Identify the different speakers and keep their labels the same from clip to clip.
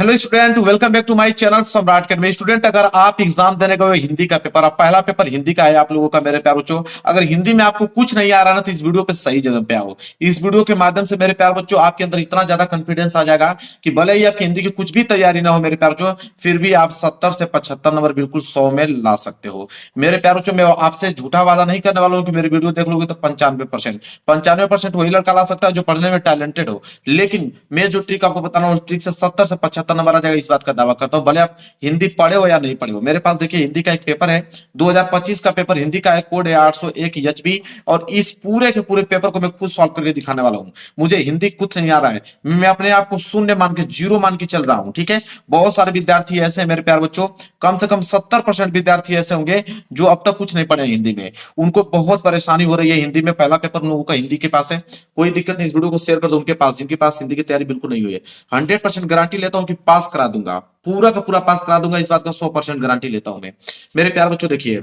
Speaker 1: Hello student, welcome back to my channel Samrat academy. Student, अगर आप exam देने गए हो हिंदी का पेपर, अब पहला पेपर हिंदी का है आप लोगों का मेरे प्यारे बच्चों। अगर हिंदी में आपको कुछ नहीं आ रहा ना, तो इस वीडियो पे सही जगह पे आओ। इस वीडियो के माध्यम से मेरे प्यारे बच्चों आपके अंदर इतना ज्यादा कॉन्फिडेंस आ जाएगा कि भले ही आपकी हिंदी की कुछ भी तैयारी ना हो मेरे प्यारे बच्चों, फिर भी आप 70 से 75 नंबर बिल्कुल 100 में ला सकते हो। मेरे प्यारे बच्चों, मैं आपसे झूठा वादा नहीं करने वाला हूँ कि मेरी वीडियो देख लोगे तो 95% वही लड़का ला सकता है जो पढ़ने में टैलेंटेड हो। लेकिन मैं जो ट्रिक आपको बता रहा हूँ, उस ट्रिक से 70 से 75 नंबर आ जाएगा, इस बात का दावा करता हूं। भले आप हिंदी पढ़े हो या नहीं पढ़े हो। मेरे पास देखिए हिंदी का एक पेपर है, 2025 का पेपर हिंदी का है, कोड है 801 एचबी। और इस पूरे के पूरे पेपर को मैं खुद सॉल्व करके दिखाने वाला हूं। मुझे हिंदी कुछ नहीं आ रहा है, मैं अपने आप को शून्य मान के, जीरो मान के चल रहा हूं। ठीक है, बहुत सारे विद्यार्थी ऐसे हैं मेरे प्यारे बच्चों, कम से कम 70% विद्यार्थी ऐसे होंगे जो अब तक कुछ नहीं पढ़े हिंदी में। उनको बहुत परेशानी हो रही है हिंदी में। पहला पेपर लोगों का हिंदी के पास है, कोई दिक्कत नहीं, इस वीडियो को शेयर कर दो उनके पास जिनके पास हिंदी की तैयारी बिल्कुल नहीं हुई है। 100% गारंटी लेता हूं कि पास करा दूंगा, पूरा का पूरा पास करा दूंगा, इस बात का 100% गारंटी लेता हूं मैं। मेरे प्यारे बच्चों देखिए,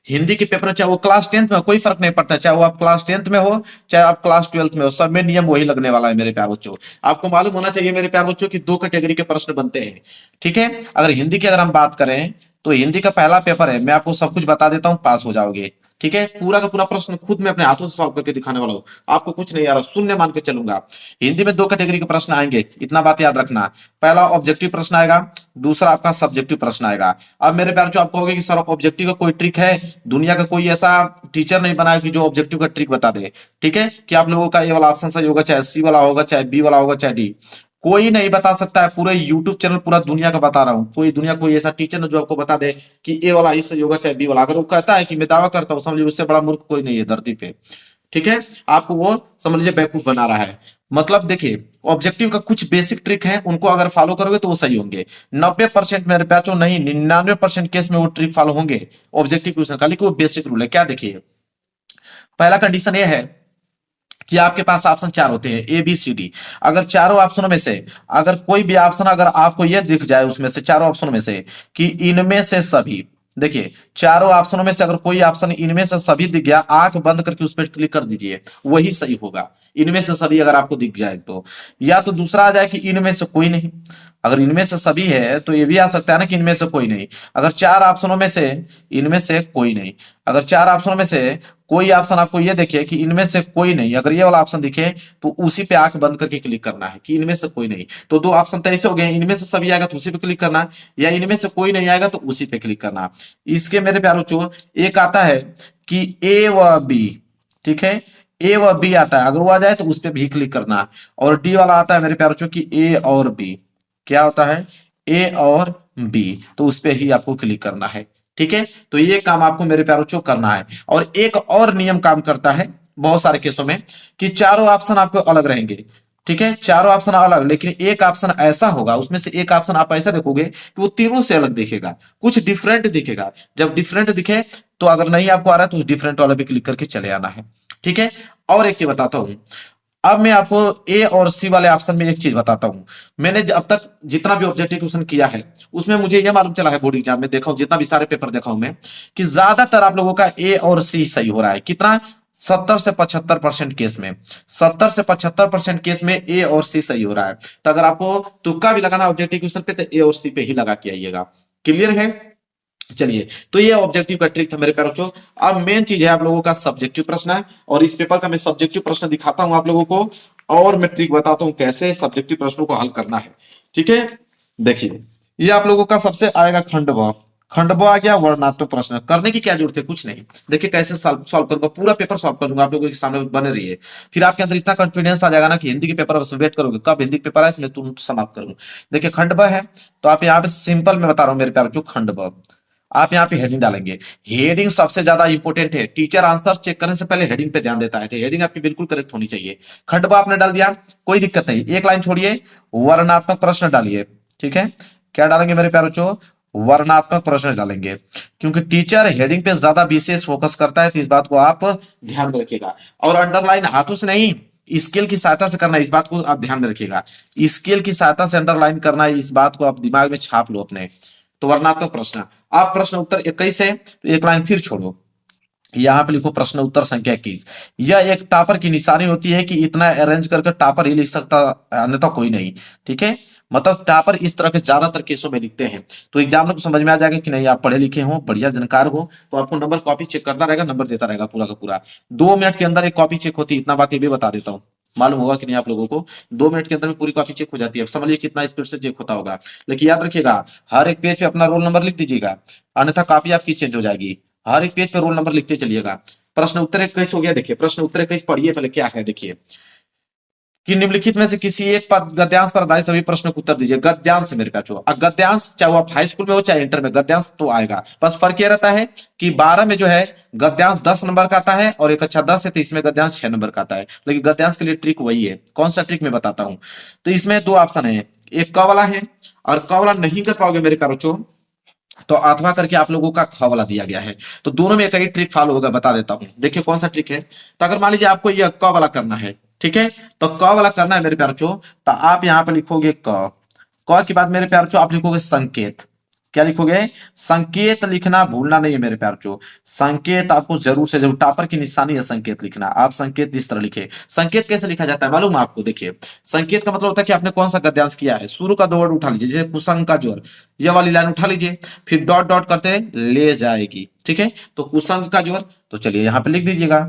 Speaker 1: हिंदी के पेपर चाहे वो क्लास 10th में, कोई फर्क नहीं पड़ता, चाहे वो आप क्लास 10th में हो चाहे आप क्लास 12th में हो, सब में नियम वही लगने वाला है मेरे प्यारे बच्चों। आपको मालूम होना चाहिए मेरे प्यारे बच्चों कि दो कैटेगरी के प्रश्न बनते हैं। ठीक है, अगर हिंदी की अगर हम बात करें तो हिंदी का पहला पेपर है, मैं आपको सब कुछ बता देता हूं, पास हो जाओगे। ठीक है, पूरा का पूरा प्रश्न खुद मैं अपने हाथों से सॉल्व करके दिखाने वाला हूं। आपको कुछ नहीं आ रहा, शून्य मान के चलूंगा। हिंदी में दो कैटेगरी के प्रश्न आएंगे, इतना बात याद रखना। पहला ऑब्जेक्टिव प्रश्न आएगा, दूसरा आपका सब्जेक्टिव प्रश्न आएगा। अब मेरे प्यारे, जो आप कहोगे कि सर ऑब्जेक्टिव का कोई ट्रिक है, दुनिया का कोई ऐसा टीचर नहीं बना है कि जो ऑब्जेक्टिव का ट्रिक बता दे। ठीक है, कि आप लोगों का ए वाला ऑप्शन सही होगा, चाहे सी वाला होगा, चाहे बी वाला होगा, चाहे डी, कोई नहीं बता सकता है। पूरे यूट्यूब चैनल पूरा दुनिया का बता रहा हूं, कोई ऐसा टीचर ना जो आपको बता दे कि ए वाला ही सही होगा चाहे बी वाला। अगर वो कहता है कि मैं दावा करता हूं, समझ लीजिए उससे बड़ा मूर्ख कोई नहीं है धरती पे। ठीक है, आपको वो समझ लीजिए बेवकूफ बना रहा है। मतलब देखिए, ऑब्जेक्टिव का कुछ बेसिक ट्रिक है, उनको अगर फॉलो करोगे तो वो सही होंगे। 90% मेरे प्याचो नहीं, 99% केस में वो ट्रिक फॉलो होंगे ऑब्जेक्टिव क्वेश्चन का। लेकिन वो बेसिक रूल है। क्या देखिए, पहला कंडीशन ये है कि आपके पास ऑप्शन चार होते हैं, ए बी सी डी। अगर चारों ऑप्शनों में से अगर कोई भी ऑप्शन अगर आपको यह दिख जाए उसमें से, चारों ऑप्शनों में से कि इनमें से सभी, देखिए चारों ऑप्शनों में से अगर कोई ऑप्शन इनमें से सभी दिख गया, आंख बंद करके उस पर क्लिक कर दीजिए, वही सही होगा। इनमें से सभी अगर आपको दिख जाए तो, या तो दूसरा आ जाए कि इनमें से कोई नहीं। अगर इनमें से सभी है तो ये भी आ सकता है ना कि इनमें से कोई नहीं। अगर चार ऑप्शनों में से इनमें से कोई नहीं, अगर चार ऑप्शनों में से कोई ऑप्शन आपको ये देखिए कि इनमें से कोई नहीं, अगर ये वाला ऑप्शन दिखे तो उसी पे आंख बंद करके क्लिक करना है कि इनमें से कोई नहीं। तो दो ऑप्शन तो ऐसे हो गए, इनमें से सभी आएगा तो उसी पे क्लिक करना है, या इनमें से कोई नहीं आएगा तो उसी पे क्लिक करना। इसके मेरे प्यारो बच्चों, एक आता है कि ए व बी। ठीक है, ए व बी आता है, अगर वो आ जाए तो उस पर भी क्लिक करना। और डी वाला आता है मेरे प्यारो बच्चों की ए और बी, क्या होता है ए और बी, तो उस पर ही आपको क्लिक करना है। ठीक है, तो ये काम आपको मेरे प्यारो बच्चों करना है। और एक और नियम काम करता है बहुत सारे केसों में कि चारों ऑप्शन आपको अलग रहेंगे। ठीक है, चारों ऑप्शन अलग, लेकिन एक ऑप्शन ऐसा होगा, उसमें से एक ऑप्शन आप ऐसा देखोगे कि वो तीनों से अलग दिखेगा, कुछ डिफरेंट दिखेगा। जब डिफरेंट दिखे तो अगर नहीं आपको आ रहा है तो उस डिफरेंट वाले पे क्लिक करके चले आना है। ठीक है, और एक चीज बताता हूं, अब मैं आपको ए और सी वाले ऑप्शन में एक चीज बताता हूं। मैंने अब तक जितना भी ऑब्जेक्टिव क्वेश्चन किया है उसमें मुझे यह मालूम चला है, बोर्ड एग्जाम में देखा हूं, जितना भी सारे पेपर देखा हूं मैं, कि ज्यादातर आप लोगों का ए और सी सही हो रहा है। कितना? 70 से 75% केस में, 70 से 75% केस में ए और सी सही हो रहा है। तो अगर आपको तुक्का भी लगाना ऑब्जेक्टिव क्वेश्चन पे, तो ए और सी पे ही लगा के आइएगा। क्लियर है? चलिए, तो ये ऑब्जेक्टिव का ट्रिक था मेरे प्यारे बच्चों। अब मेन चीज है आप लोगों का सब्जेक्टिव प्रश्न है, और इस पेपर का मैं सब्जेक्टिव प्रश्न दिखाता हूं आप लोगों को, और मैं ट्रिक बताता हूं कैसे सब्जेक्टिव प्रश्नों को हल करना है। ठीक है, देखिए ये आप लोगों का सबसे आएगा खंडवा। खंडवा आ गया, वर्णनात्मक प्रश्न करने की क्या जरूरत है, कुछ नहीं। देखिए कैसे सॉल्व करूंगा, पूरा पेपर सॉल्व कर दूंगा आप लोगों के सामने, बने रहिए। फिर आपके अंदर इतना कॉन्फिडेंस आ जाएगा ना कि हिंदी के पेपर बस वेट करोगे कब हिंदी के पेपर आए, मैं तुरंत समाप्त करूंगा। देखिए खंडवा है, तो आप यहाँ पे सिंपल में बता रहा हूँ मेरे प्यारे बच्चों, खंडवा। आप यहाँ पे हेडिंग डालेंगे, हेडिंग सबसे ज्यादा इंपॉर्टेंट है। टीचर आंसर चेक करने से पहले हेडिंग पे ध्यान देता है, तो हेडिंग आपकी बिल्कुल करेक्ट होनी चाहिए। खंडवा आपने डाल दिया, कोई दिक्कत नहीं, एक लाइन छोड़िए, वर्णनात्मक प्रश्न डालिए। ठीक है, क्या डालेंगे मेरे प्यारे बच्चों? वर्णनात्मक प्रश्न डालेंगे, क्योंकि टीचर हेडिंग पे ज्यादा विशेष फोकस करता है, तो इस बात को आप ध्यान में रखिएगा। और अंडरलाइन हाथों से नहीं, स्केल की सहायता से करना है, इस बात को आप ध्यान में रखिएगा। स्केल की सहायता से अंडरलाइन करना है, इस बात को आप दिमाग में छाप लो अपने। तो वर्णनात्मक प्रश्न, आप प्रश्न उत्तर 21 है तो एक लाइन फिर छोड़ो, यहां पे लिखो प्रश्न उत्तर संख्या 21। यह एक टॉपर की निशानी होती है कि इतना अरेंज करके टॉपर ही लिख सकता, अन्यथा कोई नहीं। ठीक है, मतलब टॉपर इस तरह के ज्यादातर केसों में लिखते हैं। तो एग्जामिनर को समझ में आ जाएगा कि नहीं आप पढ़े लिखे हो, बढ़िया जानकार हो, तो आपको नंबर कॉपी चेक करता रहेगा, नंबर देता रहेगा पूरा का पूरा। 2 मिनट के अंदर एक कॉपी चेक होती है, इतना बात ये भी बता देता हूँ, मालूम होगा कि नहीं आप लोगों को। 2 मिनट के अंदर में पूरी कॉपी चेक हो जाती है। अब समझिए कितना स्पीड से चेक होता होगा। लेकिन याद रखिएगा, हर एक पेज पे अपना रोल नंबर लिख दीजिएगा, अन्यथा कॉपी आपकी चेंज हो जाएगी। हर एक पेज पे रोल नंबर लिखते चलिएगा। प्रश्न उत्तर 21 हो गया। देखिए प्रश्न उत्तर 21 पढ़िए पहले क्या है। देखिए कि निम्नलिखित में से किसी एक पद गद्यांश पर आधारित सभी प्रश्नों को उत्तर दीजिए। गद्यांश मेरे पास हो, गद्यांश चाहे वो आप हाई स्कूल में हो चाहे इंटर में, गद्यांश तो आएगा। बस फर्क ये रहता है कि 12 में जो है गद्यांश 10 नंबर का आता है और एक अच्छा 10 है, तो इसमें गद्यांश 6 नंबर का आता है। लेकिन गद्यांश के लिए ट्रिक वही है। कौन सा ट्रिक मैं बताता हूं। तो इसमें 2 ऑप्शन है, एक क वाला है और क वाला नहीं कर पाओगे मेरे प्यारे बच्चों, तो अथवा करके आप लोगों का ख वाला दिया गया है। तो दोनों में कई ट्रिक फॉलो होगा, बता देता हूं। देखिए कौन सा ट्रिक है। तो अगर मान लीजिए आपको ये क वाला करना है, ठीक है, तो क वाला करना है मेरे प्यारे बच्चों, तो आप यहां पे लिखोगे क के बाद मेरे प्यारे बच्चों आप लिखोगे संकेत। क्या लिखोगे? संकेत लिखना भूलना नहीं है मेरे प्यारे बच्चों। संकेत आपको जरूर से जरूर, टॉपर की निशानी है संकेत लिखना। आप संकेत इस तरह लिखे। संकेत कैसे लिखा जाता है मालूम है आपको? देखिए संकेत का मतलब होता है कि आपने कौन सा गद्यांश किया है। शुरू का 2 वर्ड उठा लीजिए, जैसे कुसंग का जोर, ये वाली लाइन उठा लीजिए, फिर डॉट डॉट करते ले जाएगी, ठीक है। तो कुसंग का जोर, तो चलिए यहां पे लिख दीजिएगा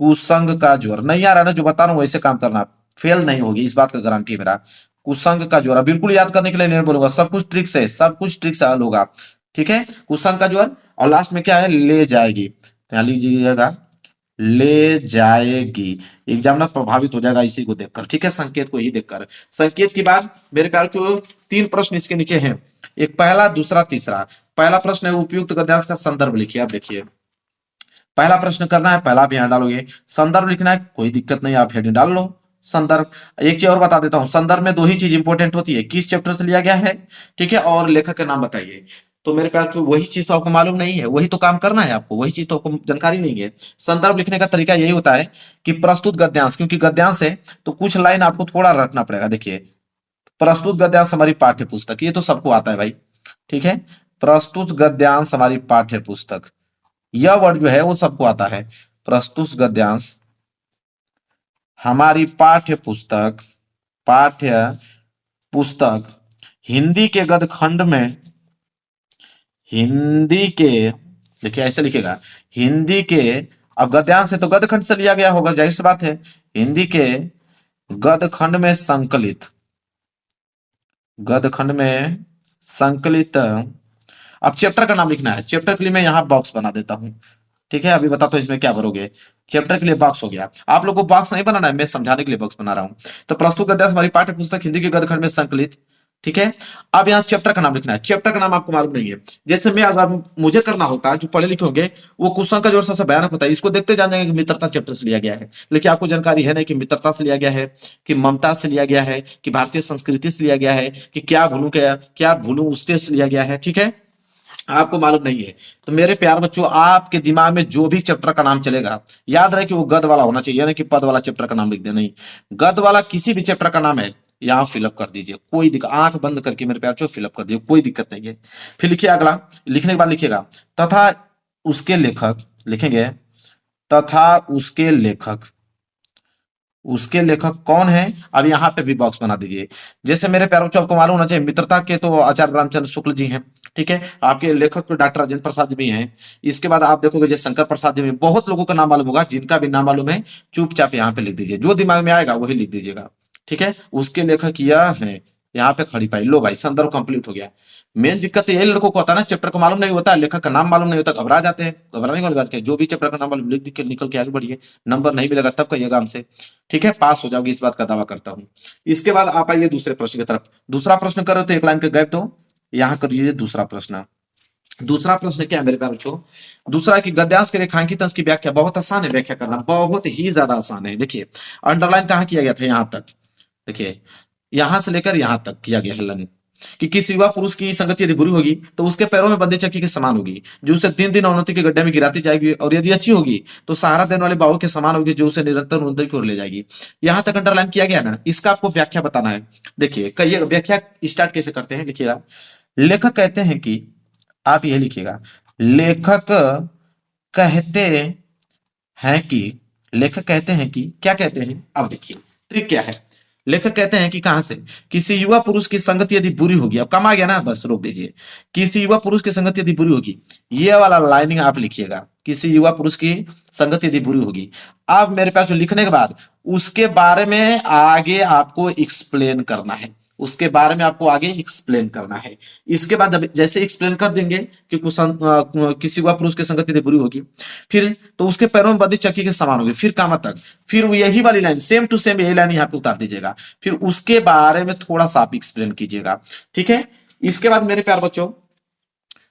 Speaker 1: कुसंग का जोर। नहीं आ रहा ना जो बता रहा हूं वैसे काम करना, फेल नहीं होगी, इस बात का गारंटी है मेरा। कुसंग का जोर बिल्कुल याद करने के लिए नहीं बोलूंगा, सब कुछ ट्रिक से, सब कुछ ट्रिक से हल होगा, ठीक है। कुसंग का जोर और लास्ट में क्या है? ले जाएगी। तो यहां लीजिएगा ले जाएगी। एग्जामिनर प्रभावित हो जाएगा इसी को देखकर, ठीक है, संकेत को ही देखकर। संकेत के बाद मेरे प्यारे जो 3 प्रश्न इसके नीचे हैं, एक पहला, दूसरा, तीसरा। पहला प्रश्न है उपयुक्त गद्यांश का संदर्भ लिखिए। आप देखिए पहला प्रश्न करना है, पहला आप यहां डालोगे। संदर्भ लिखना है, कोई दिक्कत नहीं, आप हेडिंग डाल लो संदर्भ। एक चीज और बता देता हूं, संदर्भ में 2 ही चीज इंपॉर्टेंट होती है, किस चैप्टर से लिया गया है, ठीक है, और लेखक का नाम बताइए। तो मेरे प्यार जो वही चीज तो आपको मालूम नहीं है, वही तो काम करना है आपको, वही चीज तो आपको जानकारी नहीं है। संदर्भ लिखने का तरीका यही होता है कि प्रस्तुत गद्यांश, क्योंकि गद्यांश है तो कुछ लाइन आपको थोड़ा रटना पड़ेगा। देखिए प्रस्तुत गद्यांश हमारी पाठ्य पुस्तक, ये तो सबको आता है भाई, ठीक है। प्रस्तुत गद्यांश हमारी पाठ्य पुस्तक, यह वर्ड जो है वो सबको आता है। प्रस्तुत गद्यांश हमारी पाठ्य पुस्तक, पाठ्य पुस्तक हिंदी के गद्य खंड में, हिंदी के, देखिए ऐसे लिखेगा हिंदी के, अब गद्यांश है तो गद्य खंड से लिया गया होगा, जाहिर सी बात है। हिंदी के गद्य खंड में संकलित, गद्य खंड में संकलित। अब चैप्टर का नाम लिखना है। चैप्टर के लिए मैं यहां बॉक्स बना देता हूं, ठीक है। अभी बताता हूं इसमें क्या भरोगे। चैप्टर के लिए बॉक्स हो गया। आप लोगों को बॉक्स नहीं बनाना है, मैं समझाने के लिए बॉक्स बना रहा हूं। तो प्रस्तुत गद्यांश हमारी पाठ्य पुस्तक हिंदी के गद्य खंड में संकलित, ठीक है। अब यहाँ चैप्टर का नाम लिखना है। चैप्टर का नाम आपको मालूम नहीं है, जैसे मैं अगर मुझे करना होता है, जो पढ़े लिखे होंगे वो कुसंग का जोर सबसे भयानक होता है, इसको देखते जान जाएंगे कि मित्रता चैप्टर से लिया गया है। लेकिन आपको जानकारी है नहीं कि मित्रता से लिया गया है, कि ममता से लिया गया है, कि भारतीय संस्कृति से लिया गया है, कि क्या भूलूं उसके से लिया गया है, ठीक है। आपको मालूम नहीं है। तो मेरे प्यार बच्चों, आपके दिमाग में जो भी चैप्टर का नाम चलेगा, याद रहे कि वो गद वाला होना चाहिए, यानी कि पद वाला चैप्टर का नाम लिख दे, नहीं, गद वाला किसी भी चैप्टर का नाम है यहां फिलअप कर दीजिए, कोई दिक्कत, आंख बंद करके मेरे प्यार बच्चों फिलअप कर दीजिए, कोई दिक्कत नहीं है। फिर लिखिए अगला, लिखने के बाद लिखिएगा तथा उसके लेखक, लिखेंगे तथा उसके लेखक, उसके लेखक कौन है। अब यहाँ पे भी बॉक्स बना दीजिए। जैसे मेरे प्यारे बच्चों आपको मालूम होना चाहिए, मित्रता के तो आचार्य रामचंद्र शुक्ल जी हैं, ठीक है। आपके लेखक तो डॉक्टर राजेंद्र प्रसाद जी भी हैं। इसके बाद आप देखोगे जय शंकर प्रसाद जी भी, बहुत लोगों का नाम मालूम होगा, जिनका भी नाम मालूम है चुपचाप यहाँ पे लिख दीजिए, जो दिमाग में आएगा वही लिख दीजिएगा, ठीक है। उसके लेखक यह है, यहाँ पे खड़ी पाई, लो भाई संदर्भ कंप्लीट हो गया। मेन दिक्कत यही लड़कों को होता है ना, चैप्टर का मालूम नहीं होता, लेखक का नाम मालूम नहीं होता, घबरा जाते हैं। घबराने वाली बात क्या है, जो भी चैप्टर का नाम मालूम लिख के निकल के आगे बढ़िए, नंबर नहीं मिलेगा तब कहिएगा हमसे, ठीक है, पास हो जाओगे, इस बात का दावा करता हूं। इसके बाद आप आइए दूसरे प्रश्न की तरफ। दूसरा प्रश्न करो तो एक लाइन के गैप दो, यहां कर लीजिए दूसरा प्रश्न। दूसरा प्रश्न क्या है मेरे प्यारे बच्चों? दूसरा कि गद्यांश के रेखांकित अंश की व्याख्या, बहुत आसान है व्याख्या करना, बहुत ही ज्यादा आसान है। देखिए अंडरलाइन कहां किया गया था, यहां तक, देखिए यहां से लेकर यहां तक किया गया है लाइन, कि किसी युवा पुरुष की संगति यदि बुरी होगी तो उसके पैरों में बंदी चक्की के समान होगी, जो उसे दिन दिन अवनति के गड्ढे में गिराती जाएगी, और यदि अच्छी होगी तो सहारा देने वाले बाहों के समान होगी, जो उसे निरंतर उन्नति की ओर ले जाएगी। यहां तक अंडरलाइन किया गया ना, इसका आपको व्याख्या बताना है। देखिए कहिए व्याख्या स्टार्ट कैसे करते हैं, लिखिएगा लेखक कहते हैं कि, आप यह लिखिएगा लेखक कहते हैं कि, लेखक कहते हैं कि क्या कहते हैं। अब देखिए ट्रिक क्या है, लेखक कहते हैं कि कहां से, किसी युवा पुरुष की संगति यदि बुरी होगी, अब कम आ गया ना, बस रोक दीजिए, किसी युवा पुरुष की संगति यदि बुरी होगी, ये वाला लाइनिंग आप लिखिएगा, किसी युवा पुरुष की संगति यदि बुरी होगी। अब मेरे पास जो लिखने के बाद उसके बारे में आगे आपको एक्सप्लेन करना है, उसके बारे में आपको आगे एक्सप्लेन करना है। इसके बाद जैसे एक्सप्लेन कर देंगे कि किसी युवा पुरुष की संगति यदि बुरी होगी, फिर तो उसके पैरों में बंदी चक्की के समान होगी, फिर कहां तक, फिर यही वाली लाइन सेम टू सेम यही लाइन यहाँ पे उतार दीजिएगा, फिर उसके बारे में थोड़ा सा आप एक्सप्लेन कीजिएगा, ठीक है। इसके बाद मेरे प्यार बच्चों,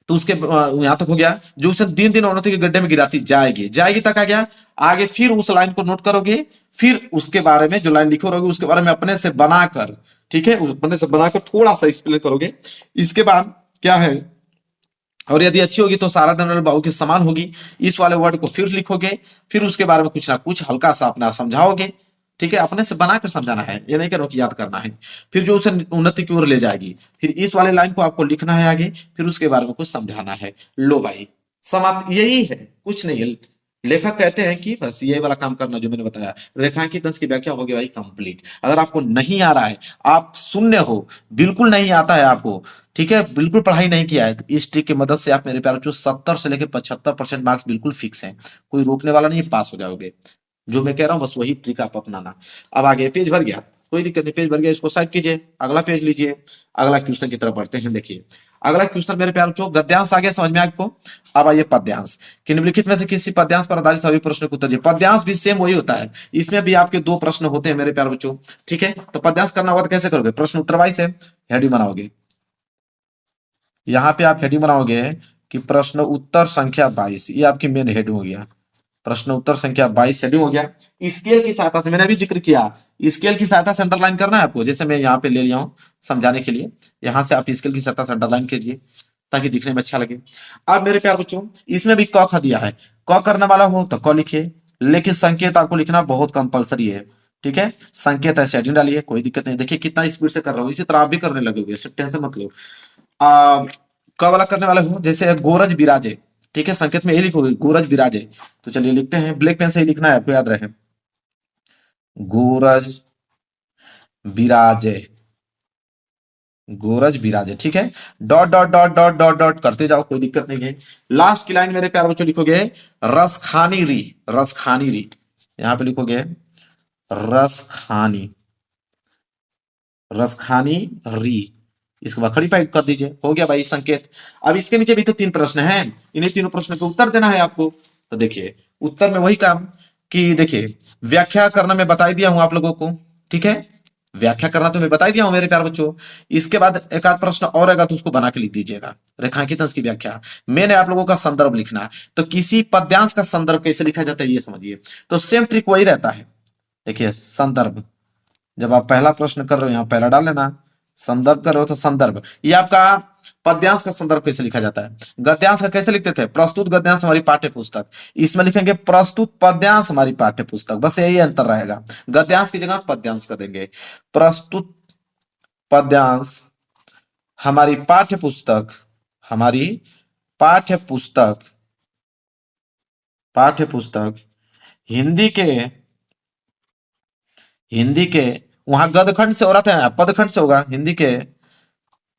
Speaker 1: तो उसके यहां तक हो गया, जो उसे दिन दिन औरतों के गड्ढे में गिराती जाएगी, जाएगी तक आ गया। आगे फिर उस लाइन को नोट करोगे, फिर उसके बारे में जो लाइन लिखो रहोगे उसके बारे में अपने से बनाकर, ठीक है, अपने से बनाकर थोड़ा सा एक्सप्लेन करोगे। इसके बाद क्या है, और यदि अच्छी होगी तो सारा दिन बाबू के समान होगी, इस वाले वर्ड को फिर लिखोगे, फिर उसके बारे में कुछ ना कुछ हल्का सा अपना समझाओगे, ठीक है, अपने से बनाकर समझाना है, ये नहीं करो कि याद करना है। फिर जो उसे उन्नति की ओर ले जाएगी, फिर इस वाले लाइन को आपको लिखना है आगे, फिर उसके बारे में कुछ समझाना है। लो भाई समाप्त, यही है, कुछ नहीं है। लेखक कहते हैं कि बस यही वाला काम करना जो मैंने बताया, रेखांकित अंश की व्याख्या होगी भाई कंप्लीट। अगर आपको नहीं आ रहा है, आप शून्य हो, बिल्कुल नहीं आता है आपको, ठीक है, बिल्कुल पढ़ाई नहीं किया है, तो इस ट्रिक की मदद से आप मेरे प्यारे, जो 70 से लेकर 75% मार्क्स बिल्कुल फिक्स हैं, कोई रोकने वाला नहीं, पास हो जाओगे। जो मैं कह रहा हूं बस वही ट्रिक आप अपनाना। अब आगे पेज भर गया, कोई दिक्कत नहीं, पेज भर गया, इसको साइड कीजिए, अगला पेज लीजिए, अगला क्वेश्चन की तरफ बढ़ते हैं। देखिए अगला क्वेश्चन मेरे प्यारे बच्चों, गद्यांश आ गया समझ में आपको। अब आइए पद्यांश, कि निम्नलिखित में से किसी पद्यांश पर आधारित सभी प्रश्नों को उत्तर दीजिए। पद्यांश भी सेम वही होता है, इसमें भी आपके दो प्रश्न होते हैं मेरे प्यारे बच्चों, ठीक है। तो पद्यांश करना होगा तो कैसे करोगे, प्रश्न उत्तर वाइज है, हेडिंग बनाओगे, यहाँ पे आप हेडिंग बनाओगे कि प्रश्न उत्तर संख्या 22, ये आपकी मेन हेडिंग हो गया, प्रश्न उत्तर संख्या 22 हेडिंग हो गया। स्केल की सहायता से, मैंने अभी जिक्र किया, स्केल की सहायता से अंडरलाइन करना है आपको, जैसे मैं यहाँ पे ले लिया हूँ समझाने के लिए, यहाँ से आप स्केल की सहायता से अंडरलाइन कीजिए ताकि दिखने में अच्छा लगे। अब मेरे प्यार बच्चों, इसमें भी क ख दिया है, क करने वाला हो तो क लिखिए, लेकिन संकेत आपको लिखना बहुत कंपलसरी है, ठीक है, संकेत ऐसे हेडिंग डालिए, कोई दिक्कत नहीं। देखिए कितना स्पीड से कर रहा हूँ, इसी तरह आप भी करने लगोगे, टेंशन मत लो। क वाला करने वाले हो, जैसे गोरज विराजे, ठीक है, संकेत में ये लिखोगे गोरज विराजे, तो चलिए लिखते हैं, ब्लैक पेन से ही लिखना है आपको, याद रहे, गोरज विराजे, गोरज विराजे, ठीक है, dot dot dot dot dot dot करते जाओ, कोई दिक्कत नहीं है। लास्ट की लाइन मेरे प्यार बच्चों लिखोगे रसखानी री, रसखानी री, यहां पे लिखोगे रसखानी, रसखानी री, इसके बाद खड़ी पाइप कर दीजिए, हो गया भाई संकेत। अब इसके नीचे भी तो 3 प्रश्न हैं, इन्हीं तीनों प्रश्नों के उत्तर देना है आपको। तो देखिए उत्तर में वही काम कि देखिए व्याख्या करना मैं बता दिया हूं आप लोगों को, ठीक है, व्याख्या करना तो मैं बता दिया हूं मेरे प्यार बच्चों। इसके बाद एक आध प्रश्न और आएगा तो उसको बना के लिख दीजिएगा, रेखांकित अंश की व्याख्या। मैंने आप लोगों का संदर्भ लिखना है, तो किसी पद्यांश का संदर्भ कैसे लिखा जाता है ये समझिए, तो सेम ट्रिक वही रहता है। देखिए संदर्भ, जब आप पहला प्रश्न कर रहे हो यहाँ पहला डाल लेना, संदर्भ कर रहे हो तो संदर्भ, ये आपका पद्यांश का संदर्भ कैसे लिखा जाता है। गद्यांश का कैसे लिखते थे, प्रस्तुत गद्यांश हमारी पाठ्य पुस्तक, इसमें लिखेंगे प्रस्तुत पद्यांश हमारी पाठ्य पुस्तक, बस यही अंतर रहेगा, गद्यांश की जगह पद्यांश कर देंगे। प्रस्तुत पद्यांश हमारी पाठ्य पुस्तक, हमारी पाठ्य पुस्तक, पाठ्य पुस्तक हिंदी के, हिंदी के, वहां गदखंड से हो रहा था, पदखंड से होगा, हिंदी के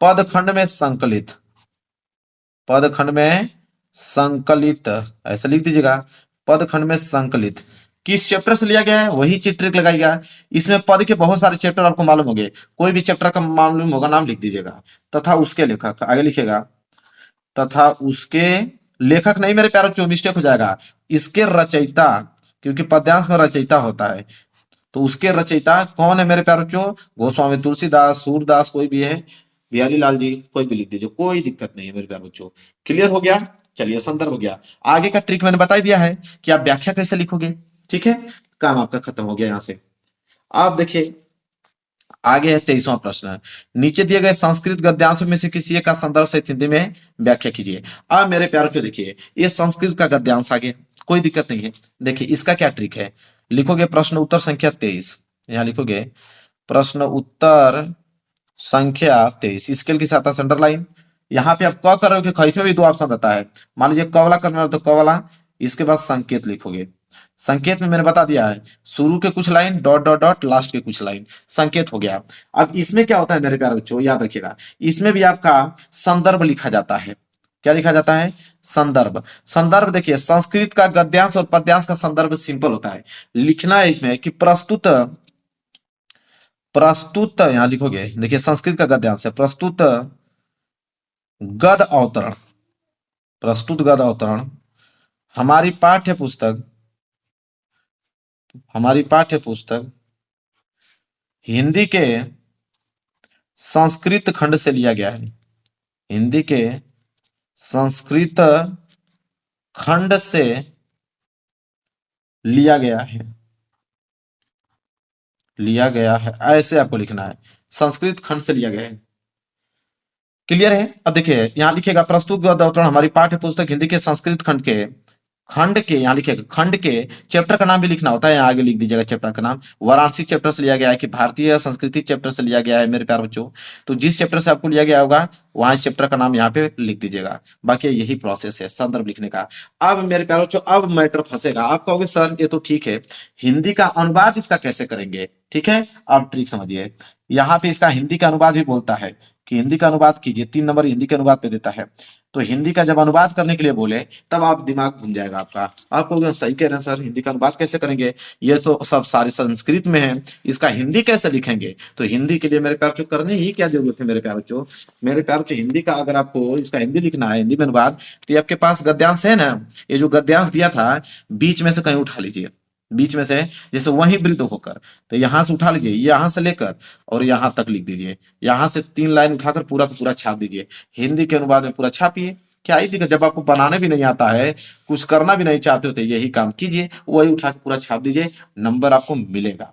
Speaker 1: पदखंड में संकलित, पदखंड में संकलित, ऐसा लिख दीजिएगा, पदखंड में संकलित। किस चैप्टर से लिया गया है वही ट्रिक लगाइएगा। इसमें पद के बहुत सारे चैप्टर आपको मालूम होंगे, कोई भी चैप्टर का मालूम होगा नाम लिख दीजिएगा, तथा उसके लेखक, आगे लिखेगा तथा उसके लेखक नहीं मेरे प्यारों, जो मिस्टेक हो जाएगा, इसके रचयिता, क्योंकि पद्यांश में रचयिता होता है, तो उसके रचयिता कौन है मेरे प्यारों बच्चों, गोस्वामी तुलसीदास, सूरदास, कोई भी है, बिहारी लाल जी, कोई भी लिख दीजिए, कोई दिक्कत नहीं है मेरे प्यारे बच्चों। क्लियर हो गया, चलिए संदर्भ हो गया। आगे का ट्रिक मैंने बता दिया है कि आप व्याख्या कैसे लिखोगे, ठीक है, काम आपका खत्म हो गया यहां से। आप देखिए आगे है 23वां प्रश्न, नीचे दिए गए संस्कृत गद्यांशों में से किसी एक का संदर्भ सहित हिंदी में व्याख्या कीजिए। अब मेरे प्यारे बच्चों देखिए, ये संस्कृत का गद्यांश आ गया, कोई दिक्कत नहीं है। देखिए इसका क्या ट्रिक है, लिखोगे प्रश्न उत्तर संख्या 23, यहां लिखोगे प्रश्न उत्तर संख्या 23, स्केल की सहायता से अंडरलाइन, यहाँ पे आप क करोगे ख, इसमें भी 2 ऑप्शन रहता है, मान लीजिए क वाला करना है तो क वाला, इसके बाद संकेत लिखोगे, संकेत में मैंने बता दिया है, शुरू के कुछ line dot dot dot, last के कुछ लाइन, संकेत हो गया। अब इसमें क्या होता है मेरे प्यारे बच्चों, याद रखिएगा, इसमें भी आपका संदर्भ लिखा जाता है। क्या लिखा जाता है? संदर्भ। संदर्भ देखिए, संस्कृत का गद्यांश और पद्यांश का संदर्भ सिंपल होता है। लिखना है इसमें कि प्रस्तुत, प्रस्तुत यहां लिखोगे, देखिए संस्कृत का गद्यांश है प्रस्तुत गद अवतरण, प्रस्तुत गद अवतरण हमारी पाठ्य पुस्तक, हमारी पाठ्य पुस्तक हिंदी के संस्कृत खंड से लिया गया है, हिंदी के संस्कृत खंड से लिया गया है, लिया गया है, ऐसे आपको लिखना है, संस्कृत खंड से लिया गया है। क्लियर है? अब देखिए यहां लिखिएगा प्रस्तुत गद्य अवतरण हमारी पाठ्य पुस्तक हिंदी के संस्कृत खंड के यहां लिखिएगा, खंड के चैप्टर का नाम भी लिखना होता है, यहां आगे लिख दीजिएगा चैप्टर का नाम। वाराणसी चैप्टर से लिया गया है कि भारतीय संस्कृति चैप्टर से लिया गया है मेरे प्यारे बच्चों। तो जिस चैप्टर से आपको लिया गया होगा वहां इस चैप्टर का नाम यहाँ पे लिख दीजिएगा। बाकी यही प्रोसेस है संदर्भ लिखने का। अब मेरे प्यारे बच्चों, अब मैटर फंसेगा, आप कहोगे सर ये तो ठीक है, हिंदी का अनुवाद इसका कैसे करेंगे? ठीक है, अब ट्रिक समझिए, यहाँ पे इसका हिंदी का अनुवाद भी बोलता है कि हिंदी का अनुवाद कीजिए, 3 नंबर हिंदी के अनुवाद पे देता है। तो हिंदी का जब अनुवाद करने के लिए बोले तब आप दिमाग घूम जाएगा आपका, आप कहोगे सही कह रहे हैं सर, हिंदी का अनुवाद कैसे करेंगे, ये तो सब सारे संस्कृत में है, इसका हिंदी कैसे लिखेंगे? तो हिंदी के लिए मेरे प्यार बच्चों करने ही क्या जरूरत है मेरे प्यार बच्चों, मेरे प्यार बच्चों हिंदी का अगर आपको इसका हिंदी लिखना है, हिंदी में अनुवाद, तो ये आपके पास गद्यांश है ना, ये जो गद्यांश दिया था बीच में से कहीं उठा लीजिए, बीच में से, जैसे वही वृद्ध होकर, तो यहां से उठा लीजिए, यहां से लेकर और यहां तक लिख दीजिए, यहां से 3 लाइन उठाकर पूरा का पूरा छाप दीजिए, हिंदी के अनुवाद में पूरा छापिए। क्या ही दिक्कत, जब आपको बनाने भी नहीं आता है, कुछ करना भी नहीं चाहते होते, यही काम कीजिए, वही उठा के पूरा छाप दीजिए, नंबर आपको मिलेगा।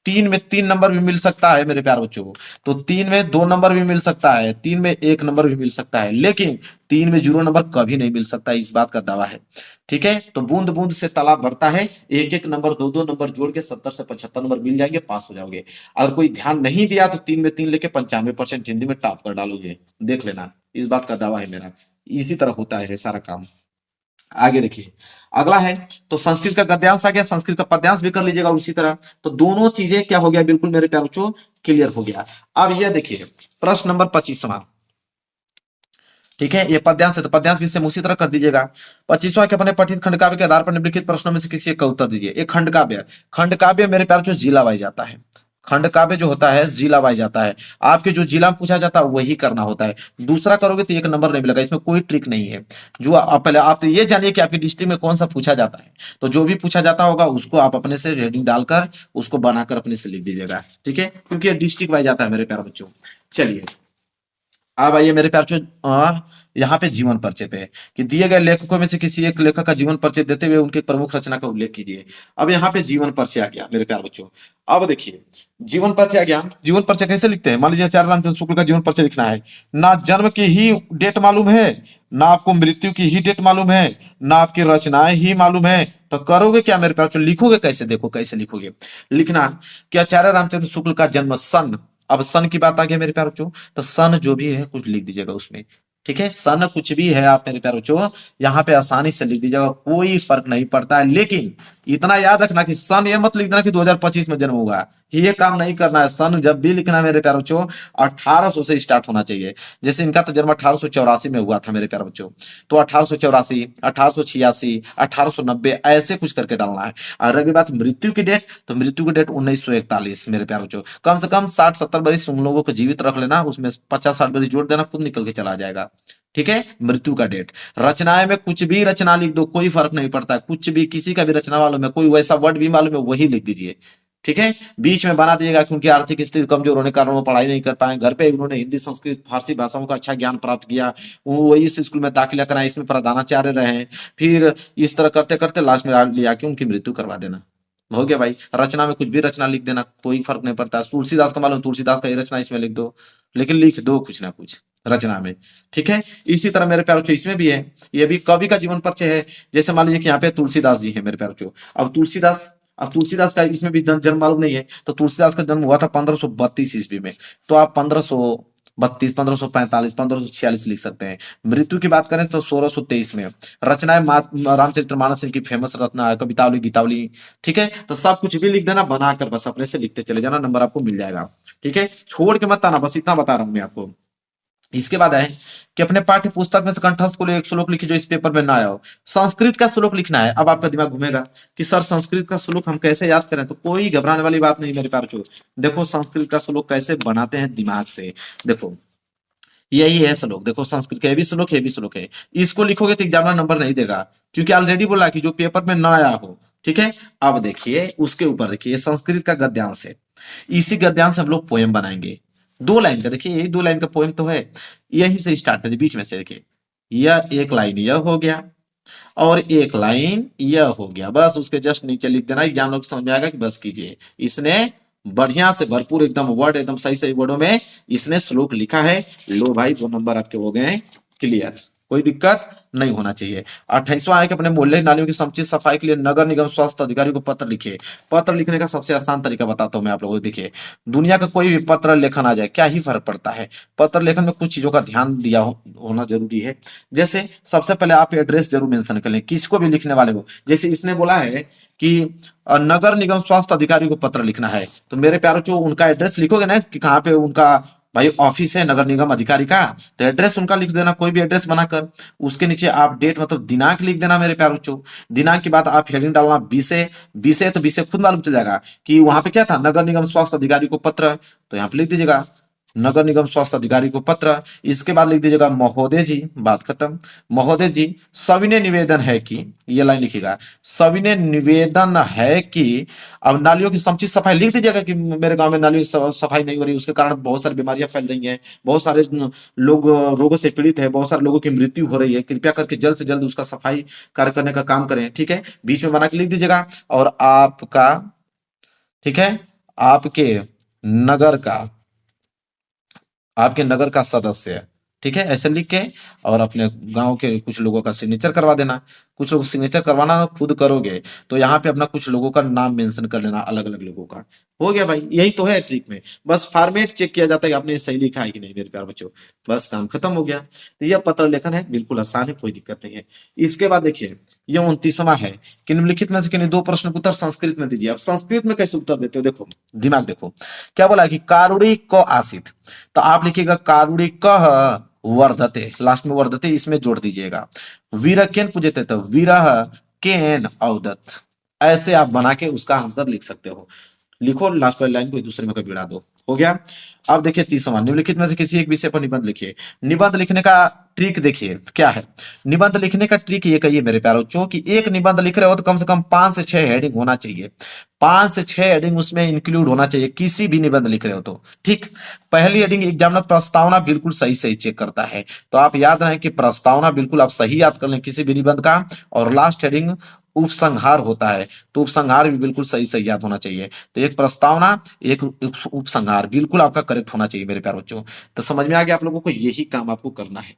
Speaker 1: 3 में 3 नंबर भी मिल सकता है मेरे प्यार बच्चों को, तो 3 में 2 नंबर भी मिल सकता है, 3 में 1 नंबर भी मिल सकता है, लेकिन 3 में 0 नंबर कभी नहीं मिल सकता, इस बात का दावा है। ठीक है, तो बूंद बूंद से तालाब भरता है, एक एक नंबर 2 नंबर जोड़ के 70 से 75 नंबर मिल जाएंगे, पास हो जाओगे। अगर कोई ध्यान नहीं दिया तो 3 में 3 लेके 95% हिंदी में टॉप कर डालोगे, देख लेना, इस बात का दावा है मेरा। इसी तरह होता है सारा काम। आगे देखिए, अगला है तो संस्कृत का गद्यांश आ गया, संस्कृत का पद्यांश भी कर लीजिएगा उसी तरह। तो दोनों चीजें क्या हो गया, बिल्कुल मेरे प्यारे बच्चों क्लियर हो गया। अब यह देखिए प्रश्न नंबर 25वां, ठीक है, ये पद्यांश है तो पद्यांश भी सेम उसी तरह कर दीजिएगा। 25वां के अपने पठित खंड काव्य के आधार पर निम्नलिखित प्रश्नों में से किसी एक का उत्तर दीजिए। एक खंड काव्य, खंड काव्य मेरे प्यारे बच्चों जिला वाइज जाता है, खंड काव्य जो होता है जिला वाइज जाता है, आपके जो जिला में पूछा जाता है वही करना होता है, दूसरा करोगे तो 1 नंबर नहीं मिलेगा, इसमें कोई ट्रिक नहीं है। जो आप पहले आप ये जानिए कि आपकी डिस्ट्रिक्ट में कौन सा पूछा जाता है, तो जो भी पूछा जाता होगा उसको आप अपने से हेडिंग डालकर उसको बनाकर अपने से लिख दीजिएगा, ठीक है, क्योंकि ये डिस्ट्रिक्ट वाइज जाता है मेरे प्यारे बच्चों। चलिए अब आइए मेरे प्यार बच्चों, यहाँ पे जीवन परिचय पे कि दिए गए लेखकों में से किसी एक लेखक का जीवन परिचय देते हुए उनके प्रमुख रचना का उल्लेख कीजिए। अब यहाँ पे जीवन परिचय आ गया मेरे प्यार बच्चों। अब देखिए जीवन परिचय आ गया, जीवन परिचय कैसे लिखते हैं, मान लीजिए आचार्य रामचंद्र शुक्ल का जीवन परिचय लिखना है, ना जन्म की ही डेट मालूम है, ना आपको मृत्यु की ही डेट मालूम है, ना आपकी रचनाएं ही मालूम है, तो करोगे क्या मेरे प्यार बच्चों, लिखोगे कैसे, देखो कैसे लिखोगे। लिखना कि आचार्य रामचंद्र शुक्ल का जन्म सन, अब सन की बात आ गई मेरे प्यार बच्चों, तो सन जो भी है कुछ लिख दीजिएगा उसमें, ठीक है, सन कुछ भी है आप मेरे प्यार बच्चों यहाँ पे आसानी से लिख दीजिएगा, कोई फर्क नहीं पड़ता है। लेकिन इतना याद रखना कि सन ये मत लिख देना कि 2025 में जन्म हुआ, ये काम नहीं करना है। सन जब भी लिखना है मेरे प्यार बच्चों 1800 से स्टार्ट होना चाहिए। जैसे इनका तो जन्म 1884 में हुआ था मेरे प्यार बच्चों, तो 1884, 1886, 1890 ऐसे कुछ करके डालना है। और रही बात मृत्यु की डेट, तो मृत्यु की डेट 1941 मेरे प्यार बच्चों, कम से कम 60-70 बरिस उन लोगों को जीवित रख लेना, उसमें 50-60 बरिस जोड़ देना, खुद निकल के चला जाएगा, ठीक है। मृत्यु का डेट, रचनाएं में कुछ भी रचना लिख दो, कोई फर्क नहीं पड़ता, कुछ भी किसी का भी रचना मालूम है, कोई वैसा वर्ड भी मालूम है वही लिख दीजिए, ठीक है। बीच में बना दीजिएगा कि उनकी आर्थिक स्थिति कमजोर होने के कारण वो पढ़ाई नहीं कर पाए, घर पे उन्होंने हिंदी संस्कृत फारसी भाषाओं का अच्छा ज्ञान प्राप्त किया, वो इस स्कूल में दाखिला कराए, इसमें प्रधानाचार्य रहे, फिर इस तरह करते करते लास्ट में लिया कि उनकी मृत्यु करवा देना, हो गया भाई। रचना में कुछ भी रचना लिख देना, कोई फर्क नहीं पड़ता। तुलसीदास का मालूम, तुलसीदास का ये रचना इसमें लिख दो, लेकिन लिख दो कुछ ना कुछ रचना में, ठीक है। इसी तरह मेरे प्यारों इसमें भी है, ये भी कवि का जीवन परिचय है। जैसे मान लीजिए कि यहाँ पे तुलसीदास जी है मेरे प्यारों, अब तुलसीदास का इसमें भी जन्म मालूम नहीं है, तो तुलसीदास का जन्म हुआ था 1532 ईस्वी में, तो आप 1500 32, 1545, 1546 लिख सकते हैं। मृत्यु की बात करें तो 1623 में। रचनाएं रामचरितमानस इनकी फेमस रचना है, कवितावली, गीतावली। ठीक है, तो सब कुछ भी लिख देना, बनाकर बस अपने से लिखते चले जाना, नंबर आपको मिल जाएगा। ठीक है, छोड़ के मत आना, बस इतना बता रहा हूं मैं आपको। इसके बाद है कि अपने पाठ्य पुस्तक में से कंठस्थ को एक श्लोक लिखिए जो इस पेपर में ना आया हो। संस्कृत का श्लोक लिखना है। अब आपका दिमाग घूमेगा कि सर संस्कृत का श्लोक हम कैसे याद करें, तो कोई घबराने वाली बात नहीं मेरे प्यारे। देखो संस्कृत का श्लोक कैसे बनाते हैं दिमाग से। देखो यही है श्लोक। देखो संस्कृत का ये भी श्लोक है, ये भी श्लोक है। इसको लिखोगे तो एग्जामिनर नंबर नहीं देगा, क्योंकि ऑलरेडी बोला कि जो पेपर में ना आया हो। ठीक है, अब देखिए उसके ऊपर देखिए संस्कृत का गद्यांश है। इसी गद्यांश से हम लोग पोएम बनाएंगे। 2 लाइन का, देखिए यही 2 लाइन का पोएम तो है। यहीं से स्टार्ट है, बीच में से देखिए, यह एक लाइन यह हो गया और एक लाइन यह हो गया। बस उसके जस्ट नीचे लिख देना, एग्जाम लोग समझ आएगा कि बस कीजिए। इसने बढ़िया से भरपूर एकदम वर्ड एकदम सही सही वर्डों में इसने श्लोक लिखा है। लो भाई 2 नंबर आपके हो गए क्लियर, कोई दिक्कत नहीं होना चाहिए। 28वां है कि अपने मोहल्ले नालियों की समुचित सफाई के लिए नगर निगम स्वास्थ्य अधिकारी को पत्र लिखे। पत्र लिखने का सबसे आसान तरीका बताता हूं मैं आप लोगों को। देखिए दुनिया का कोई भी पत्र लेखन आ जाए, क्या ही फर्क पड़ता है। पत्र लेखन में कुछ चीजों का ध्यान दिया होना जरूरी है। जैसे सबसे पहले आप एड्रेस जरूर मेंशन कर लें, किसको भी लिखने वाले हो। जैसे इसने बोला है कि नगर निगम स्वास्थ्य अधिकारी को पत्र लिखना है, तो मेरे प्यारों जो उनका एड्रेस लिखोगे ना कि कहाँ पे उनका भाई ऑफिस है नगर निगम अधिकारी का, तो एड्रेस उनका लिख देना, कोई भी एड्रेस बनाकर। उसके नीचे आप डेट मतलब दिनांक लिख देना मेरे प्यारों चो। दिनांक के बाद आप हेडिंग डालना विषय तो विषय खुद मालूम चल जाएगा कि वहां पे क्या था, नगर निगम स्वास्थ्य अधिकारी को पत्र, तो यहाँ पे लिख दीजिएगा नगर निगम स्वास्थ्य अधिकारी को पत्र। इसके बाद लिख दीजिएगा महोदय जी, बात खत्म। महोदय जी सविनय निवेदन है कि, ये लाइन लिखिएगा, सविनय निवेदन है कि अब नालियों की समुचित सफाई लिख दीजिएगा कि मेरे गांव में नालियों की सफाई नहीं हो रही, उसके कारण बहुत सारी बीमारियां फैल रही हैं, बहुत सारे लोग रोगों से पीड़ित है, बहुत सारे लोगों की मृत्यु हो रही है, कृपया करके जल्द से जल्द उसका सफाई कार्य करने का काम करें। ठीक है, बीच में बना के लिख दीजिएगा और आपका, ठीक है, आपके नगर का, आपके नगर का सदस्य। ठीक है, ऐसे लिख के और अपने गांव के कुछ लोगों का सिग्नेचर करवा देना। कुछ लोग सिग्नेचर करवाना ना खुद करोगे तो यहाँ पे अपना कुछ लोगों का नाम मेंशन कर लेना, अलग अलग लोगों का। हो गया भाई, यही तो है ट्रिक में। बस फॉर्मेट चेक किया जाता है कि आपने सही लिखा है कि नहीं मेरे प्यार बच्चों, बस काम खत्म हो गया। तो यह पत्र लेखन है, बिल्कुल आसान है, कोई दिक्कत नहीं है। इसके बाद देखिए ये 29वां है कि निम्नलिखित में से किन्हीं 2 प्रश्न उत्तर संस्कृत में दीजिए। अब संस्कृत में कैसे उत्तर देते हो, देखो दिमाग देखो। क्या बोला कि कारुणी क आसित, तो आप लिखिएगा कारुणी कह वर्धते, लास्ट में वर्धते इसमें जोड़ दीजिएगा। वीर केन पूजते, तो वीरह केन अवदत, ऐसे आप बना के उसका आंसर लिख सकते हो। लिखो लास्ट वाली लाइन को एक दूसरे में कभी भिड़ा दो। हो गया। अब देखिए 30वां, निम्नलिखित में से किसी एक विषय पर निबंध लिखिए। निबंध लिखने का ट्रिक देखिए क्या है। निबंध लिखने का ट्रिक ये कहिए मेरे प्यारों चो कि एक निबंध लिख रहे हो तो कम से कम 5 से 6 हेडिंग होना चाहिए। 5 से 6 हेडिंग उसमें इंक्लूड होना चाहिए, किसी भी निबंध लिख रहे हो तो। ठीक, पहली हेडिंग एग्जामिनर प्रस्तावना बिल्कुल सही सही चेक करता है, तो आप याद रखें कि प्रस्तावना बिल्कुल आप सही याद कर लें किसी भी निबंध का। और लास्ट हेडिंग उपसंहार होता है, तो उपसंहार भी बिल्कुल सही सही याद होना चाहिए। तो एक प्रस्तावना, एक उपसंहार बिल्कुल आपका करेक्ट होना चाहिए मेरे प्यारे बच्चों। तो समझ में आ गया आप लोगों को, यही काम आपको करना है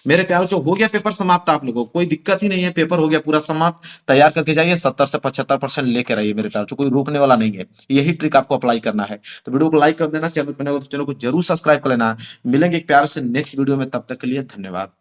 Speaker 1: मेरे प्यारे बच्चों। हो गया पेपर समाप्त, आप लोगों को कोई दिक्कत ही नहीं है, पेपर हो गया पूरा समाप्त। तैयार करके जाइए, 70 से 75% लेके रहिए मेरे प्यारे बच्चों, कोई रोकने वाला नहीं है। यही ट्रिक आपको अप्लाई करना है। तो वीडियो को लाइक कर देना, चैनल पर नए हो तो चैनल को जरूर सब्सक्राइब कर लेना। मिलेंगे एक प्यार से नेक्स्ट वीडियो में, तब तक के लिए धन्यवाद।